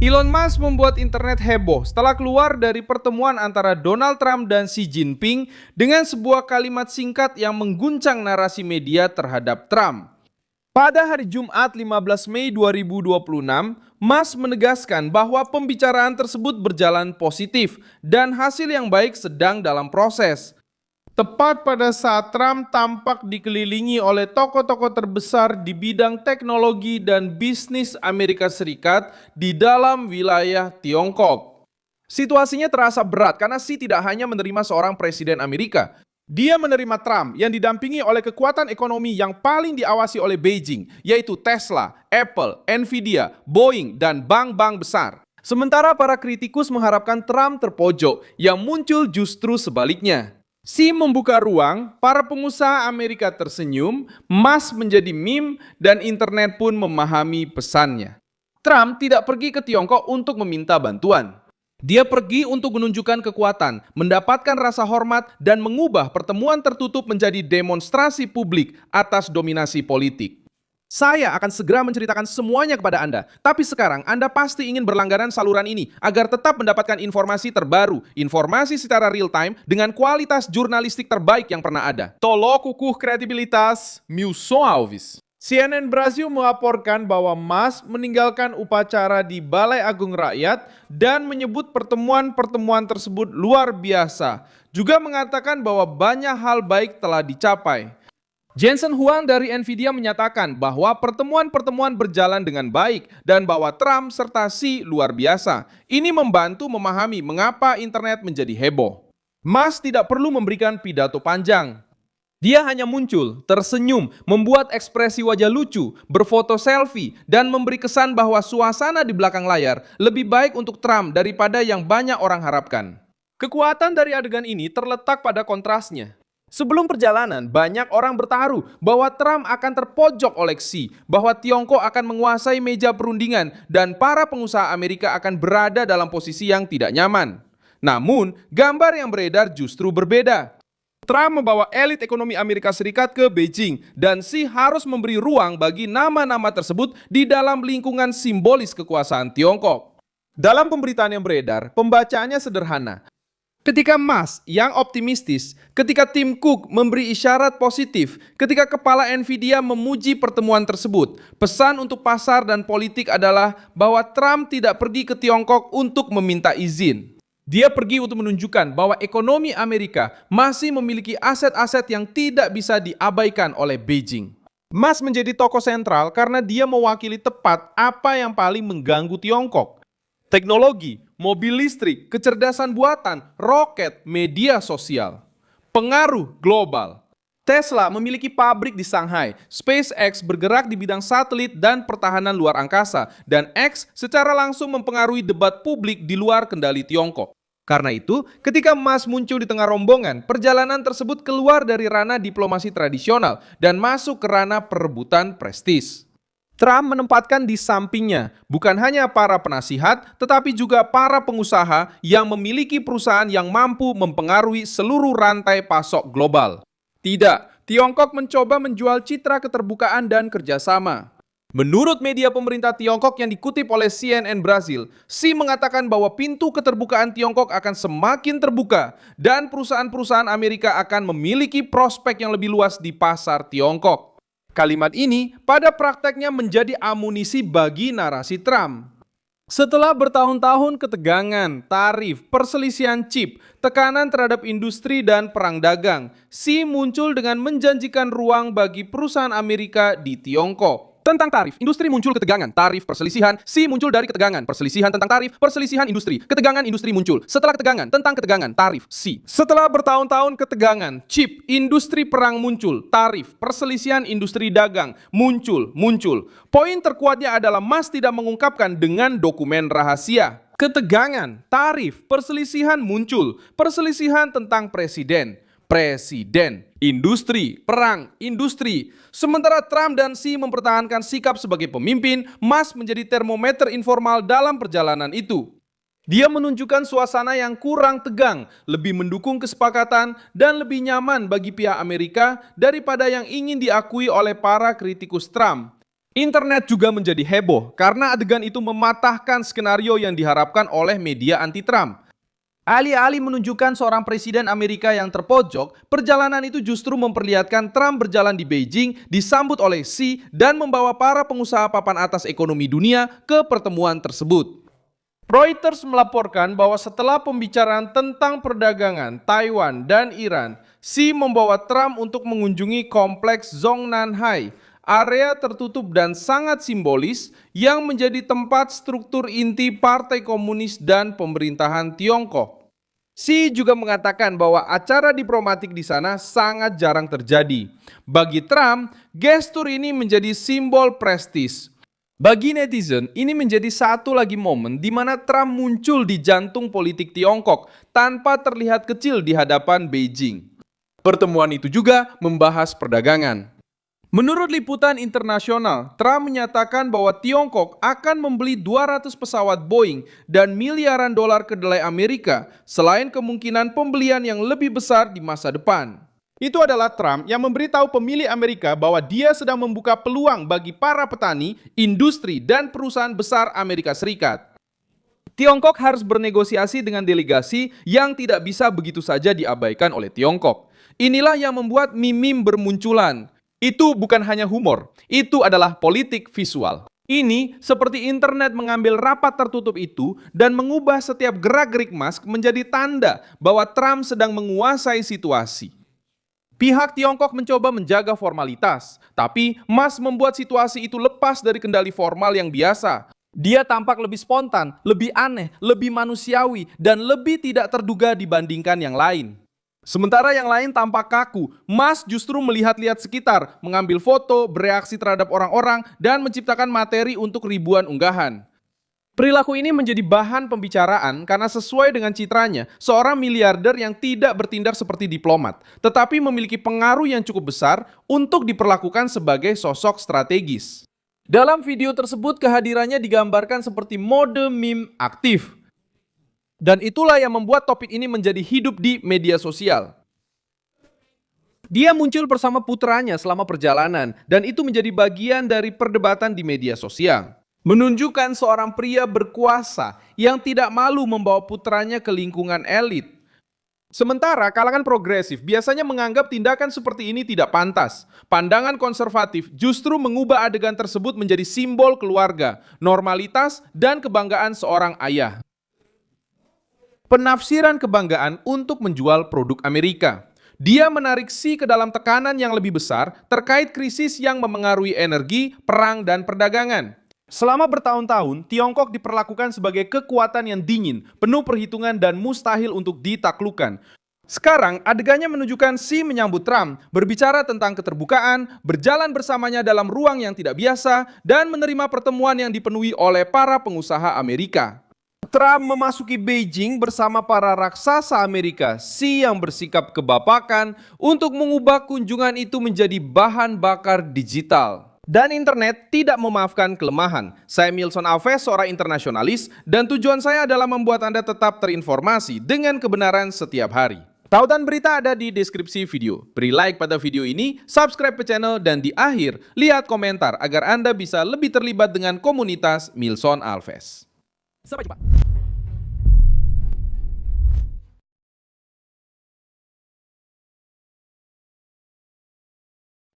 Elon Musk membuat internet heboh setelah keluar dari pertemuan antara Donald Trump dan Xi Jinping dengan sebuah kalimat singkat yang mengguncang narasi media terhadap Trump. Pada hari Jumat 15 Mei 2026, Musk menegaskan bahwa pembicaraan tersebut berjalan positif dan hasil yang baik sedang dalam proses. Tepat pada saat Trump tampak dikelilingi oleh tokoh-tokoh terbesar di bidang teknologi dan bisnis Amerika Serikat di dalam wilayah Tiongkok. Situasinya terasa berat karena Xi tidak hanya menerima seorang presiden Amerika. Dia menerima Trump yang didampingi oleh kekuatan ekonomi yang paling diawasi oleh Beijing, yaitu Tesla, Apple, Nvidia, Boeing, dan bank-bank besar. Sementara para kritikus mengharapkan Trump terpojok, yang muncul justru sebaliknya. Xi membuka ruang, para pengusaha Amerika tersenyum, Musk menjadi meme, dan internet pun memahami pesannya. Trump tidak pergi ke Tiongkok untuk meminta bantuan. Dia pergi untuk menunjukkan kekuatan, mendapatkan rasa hormat, dan mengubah pertemuan tertutup menjadi demonstrasi publik atas dominasi politik. Saya akan segera menceritakan semuanya kepada Anda, tapi sekarang Anda pasti ingin berlangganan saluran ini agar tetap mendapatkan informasi terbaru, informasi secara real time dengan kualitas jurnalistik terbaik yang pernah ada. Tolong kukuh kredibilitas, Milson Alves. CNN Brasil melaporkan bahwa Musk meninggalkan upacara di Balai Agung Rakyat dan menyebut pertemuan-pertemuan tersebut luar biasa. Juga mengatakan bahwa banyak hal baik telah dicapai. Jensen Huang dari Nvidia menyatakan bahwa pertemuan-pertemuan berjalan dengan baik dan bahwa Trump serta Xi luar biasa. Ini membantu memahami mengapa internet menjadi heboh. Musk tidak perlu memberikan pidato panjang. Dia hanya muncul, tersenyum, membuat ekspresi wajah lucu, berfoto selfie, dan memberi kesan bahwa suasana di belakang layar lebih baik untuk Trump daripada yang banyak orang harapkan. Kekuatan dari adegan ini terletak pada kontrasnya. Sebelum perjalanan, banyak orang bertaruh bahwa Trump akan terpojok oleh Xi, bahwa Tiongkok akan menguasai meja perundingan, dan para pengusaha Amerika akan berada dalam posisi yang tidak nyaman. Namun, gambar yang beredar justru berbeda. Trump membawa elit ekonomi Amerika Serikat ke Beijing, dan Xi harus memberi ruang bagi nama-nama tersebut di dalam lingkungan simbolis kekuasaan Tiongkok. Dalam pemberitaan yang beredar, pembacaannya sederhana. Ketika Musk yang optimistis, ketika Tim Cook memberi isyarat positif, ketika kepala Nvidia memuji pertemuan tersebut, pesan untuk pasar dan politik adalah bahwa Trump tidak pergi ke Tiongkok untuk meminta izin. Dia pergi untuk menunjukkan bahwa ekonomi Amerika masih memiliki aset-aset yang tidak bisa diabaikan oleh Beijing. Musk menjadi tokoh sentral karena dia mewakili tepat apa yang paling mengganggu Tiongkok. Teknologi, mobil listrik, kecerdasan buatan, roket, media sosial. Pengaruh global. Tesla memiliki pabrik di Shanghai, SpaceX bergerak di bidang satelit dan pertahanan luar angkasa, dan X secara langsung mempengaruhi debat publik di luar kendali Tiongkok. Karena itu, ketika Musk muncul di tengah rombongan, perjalanan tersebut keluar dari ranah diplomasi tradisional dan masuk ke ranah perebutan prestis. Trump menempatkan di sampingnya bukan hanya para penasihat, tetapi juga para pengusaha yang memiliki perusahaan yang mampu mempengaruhi seluruh rantai pasok global. Tidak, Tiongkok mencoba menjual citra keterbukaan dan kerjasama. Menurut media pemerintah Tiongkok yang dikutip oleh CNN Brasil, Xi mengatakan bahwa pintu keterbukaan Tiongkok akan semakin terbuka dan perusahaan-perusahaan Amerika akan memiliki prospek yang lebih luas di pasar Tiongkok. Kalimat ini pada prakteknya menjadi amunisi bagi narasi Trump. Setelah bertahun-tahun ketegangan, tarif, perselisihan chip, tekanan terhadap industri dan perang dagang, Xi muncul dengan menjanjikan ruang bagi perusahaan Amerika di Tiongkok. Tentang tarif, industri muncul ketegangan, tarif, perselisihan, Xi muncul dari ketegangan, perselisihan tentang tarif, perselisihan industri, ketegangan industri muncul. Setelah ketegangan, tentang ketegangan, tarif, Xi. Setelah bertahun-tahun ketegangan, chip, industri perang muncul, tarif, perselisihan industri dagang, muncul. Poin terkuatnya adalah Musk tidak mengungkapkan dengan dokumen rahasia. Ketegangan, tarif, perselisihan muncul, perselisihan tentang presiden, industri, perang, industri. Sementara Trump dan Xi mempertahankan sikap sebagai pemimpin, Musk menjadi termometer informal dalam perjalanan itu. Dia menunjukkan suasana yang kurang tegang, lebih mendukung kesepakatan, dan lebih nyaman bagi pihak Amerika daripada yang ingin diakui oleh para kritikus Trump. Internet juga menjadi heboh karena adegan itu mematahkan skenario yang diharapkan oleh media anti-Trump. Alih-alih menunjukkan seorang presiden Amerika yang terpojok, perjalanan itu justru memperlihatkan Trump berjalan di Beijing, disambut oleh Xi, dan membawa para pengusaha papan atas ekonomi dunia ke pertemuan tersebut. Reuters melaporkan bahwa setelah pembicaraan tentang perdagangan Taiwan dan Iran, Xi membawa Trump untuk mengunjungi kompleks Zhongnanhai, area tertutup dan sangat simbolis yang menjadi tempat struktur inti Partai Komunis dan pemerintahan Tiongkok. Xi juga mengatakan bahwa acara diplomatik di sana sangat jarang terjadi. Bagi Trump, gestur ini menjadi simbol prestis. Bagi netizen, ini menjadi satu lagi momen di mana Trump muncul di jantung politik Tiongkok tanpa terlihat kecil di hadapan Beijing. Pertemuan itu juga membahas perdagangan. Menurut liputan internasional, Trump menyatakan bahwa Tiongkok akan membeli 200 pesawat Boeing dan miliaran dolar kedelai Amerika, selain kemungkinan pembelian yang lebih besar di masa depan. Itu adalah Trump yang memberitahu pemilih Amerika bahwa dia sedang membuka peluang bagi para petani, industri, dan perusahaan besar Amerika Serikat. Tiongkok harus bernegosiasi dengan delegasi yang tidak bisa begitu saja diabaikan oleh Tiongkok. Inilah yang membuat meme bermunculan. Itu bukan hanya humor, itu adalah politik visual. Ini seperti internet mengambil rapat tertutup itu dan mengubah setiap gerak-gerik Musk menjadi tanda bahwa Trump sedang menguasai situasi. Pihak Tiongkok mencoba menjaga formalitas, tapi Musk membuat situasi itu lepas dari kendali formal yang biasa. Dia tampak lebih spontan, lebih aneh, lebih manusiawi, dan lebih tidak terduga dibandingkan yang lain. Sementara yang lain tampak kaku, Musk justru melihat-lihat sekitar, mengambil foto, bereaksi terhadap orang-orang, dan menciptakan materi untuk ribuan unggahan. Perilaku ini menjadi bahan pembicaraan karena sesuai dengan citranya, seorang miliarder yang tidak bertindak seperti diplomat, tetapi memiliki pengaruh yang cukup besar untuk diperlakukan sebagai sosok strategis. Dalam video tersebut, kehadirannya digambarkan seperti mode meme aktif. Dan itulah yang membuat topik ini menjadi hidup di media sosial. Dia muncul bersama putranya selama perjalanan, dan itu menjadi bagian dari perdebatan di media sosial. Menunjukkan seorang pria berkuasa yang tidak malu membawa putranya ke lingkungan elit. Sementara kalangan progresif biasanya menganggap tindakan seperti ini tidak pantas. Pandangan konservatif justru mengubah adegan tersebut menjadi simbol keluarga, normalitas, dan kebanggaan seorang ayah. Penafsiran kebanggaan untuk menjual produk Amerika. Dia menarik Xi ke dalam tekanan yang lebih besar terkait krisis yang memengaruhi energi, perang, dan perdagangan. Selama bertahun-tahun, Tiongkok diperlakukan sebagai kekuatan yang dingin, penuh perhitungan, dan mustahil untuk ditaklukkan. Sekarang, adegannya menunjukkan Xi menyambut Trump, berbicara tentang keterbukaan, berjalan bersamanya dalam ruang yang tidak biasa, dan menerima pertemuan yang dipenuhi oleh para pengusaha Amerika. Trump memasuki Beijing bersama para raksasa Amerika, Xi yang bersikap kebapakan untuk mengubah kunjungan itu menjadi bahan bakar digital. Dan internet tidak memaafkan kelemahan. Saya Milson Alves, seorang internasionalis, dan tujuan saya adalah membuat Anda tetap terinformasi dengan kebenaran setiap hari. Tautan berita ada di deskripsi video. Beri like pada video ini, subscribe ke channel, dan di akhir, lihat komentar agar Anda bisa lebih terlibat dengan komunitas Milson Alves. Sampai jumpa.